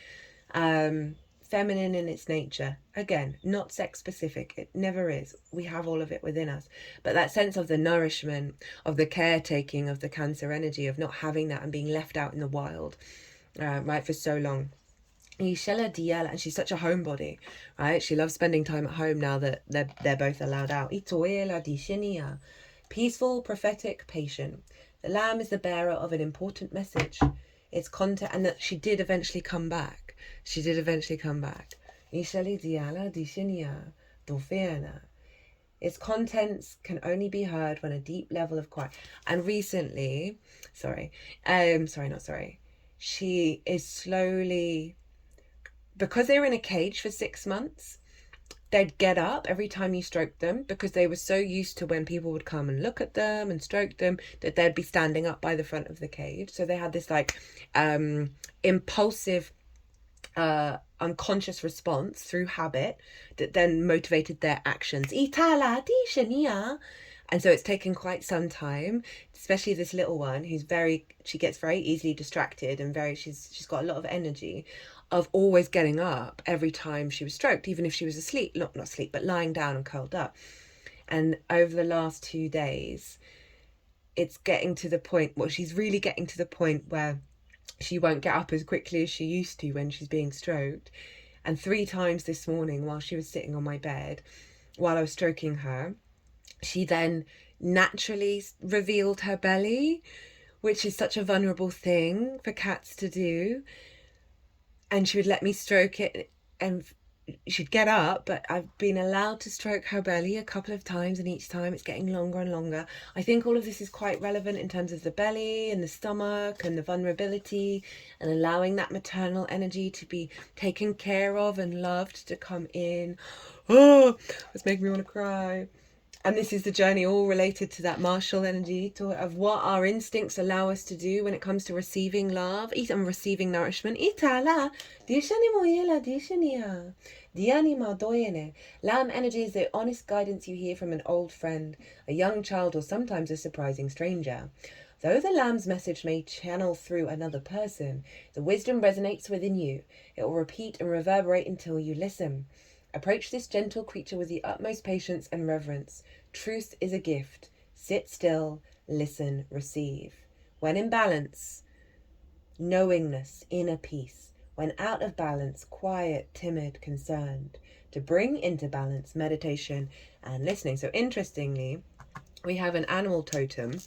feminine in its nature. Again, not sex specific, it never is. We have all of it within us, but that sense of the nourishment, of the caretaking of the Cancer energy, of not having that and being left out in the wild, right, for so long. And she's such a homebody, right? She loves spending time at home now that they're both allowed out. Peaceful, prophetic, patient. The lamb is the bearer of an important message. Its content, and that she did eventually come back. Its contents can only be heard when a deep level of quiet. And recently, she is slowly, because they were in a cage for 6 months, they'd get up every time you stroked them, because they were so used to when people would come and look at them and stroke them that they'd be standing up by the front of the cage. So they had this like impulsive unconscious response through habit that then motivated their actions. And so it's taken quite some time, especially this little one she gets very easily distracted and she's got a lot of energy, of always getting up every time she was stroked, even if she was asleep, not asleep, but lying down and curled up. And over the last 2 days, it's getting to the point, she's really getting to the point where she won't get up as quickly as she used to when she's being stroked. And 3 times this morning, while she was sitting on my bed, while I was stroking her, she then naturally revealed her belly, which is such a vulnerable thing for cats to do. And she would let me stroke it, and she'd get up, but I've been allowed to stroke her belly a couple of times, and each time it's getting longer and longer. I think all of this is quite relevant in terms of the belly and the stomach and the vulnerability, and allowing that maternal energy to be taken care of and loved to come in. Oh, it's making me want to cry. And this is the journey all related to that martial energy, of what our instincts allow us to do when it comes to receiving love and receiving nourishment. Lam energy is the honest guidance you hear from an old friend, a young child, or sometimes a surprising stranger. Though the lamb's message may channel through another person, the wisdom resonates within you. It will repeat and reverberate until you listen. Approach this gentle creature with the utmost patience and reverence. Truth is a gift. Sit still, listen, receive. When in balance, knowingness, inner peace. When out of balance, quiet, timid, concerned. To bring into balance, meditation and listening. So interestingly, we have an animal totem,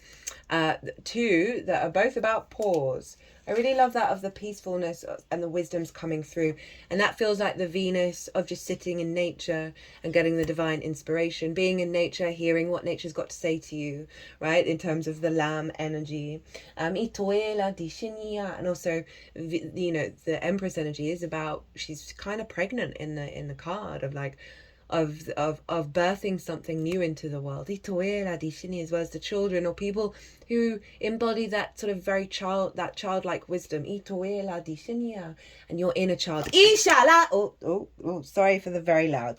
two that are both about pause. I really love that, of the peacefulness and the wisdom's coming through. And that feels like the Venus of just sitting in nature and getting the divine inspiration, being in nature, hearing what nature's got to say to you, right? In terms of the lamb energy. And also, the Empress energy is about, she's kind of pregnant in the card of like, of birthing something new into the world. As well as the children or people who embody that sort of very childlike wisdom. And your inner child. Sorry for the very loud.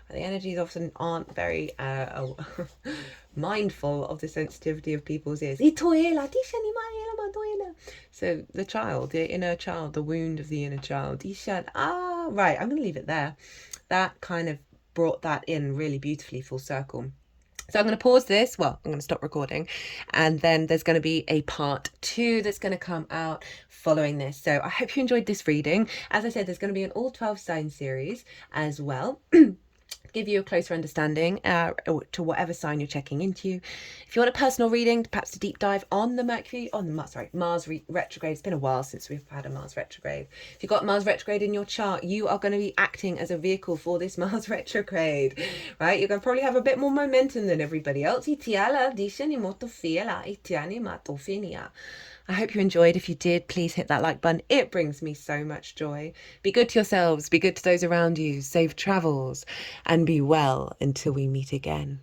The energies often aren't very mindful of the sensitivity of people's ears. So the child, the inner child, the wound of the inner child. Right, I'm going to leave it there. That kind of brought that in really beautifully, full circle. So I'm going to pause this. Well, I'm going to stop recording. And then there's going to be a part 2 that's going to come out following this. So I hope you enjoyed this reading. As I said, there's going to be an all 12 sign series as well. Give you a closer understanding to whatever sign you're checking into. If you want a personal reading, perhaps a deep dive on the Mars retrograde. It's been a while since we've had a Mars retrograde. If you've got Mars retrograde in your chart, you are going to be acting as a vehicle for this Mars retrograde, right? You're going to probably have a bit more momentum than everybody else. I hope you enjoyed. If you did, please hit that like button. It brings me so much joy. Be good to yourselves, be good to those around you, safe travels, and be well until we meet again.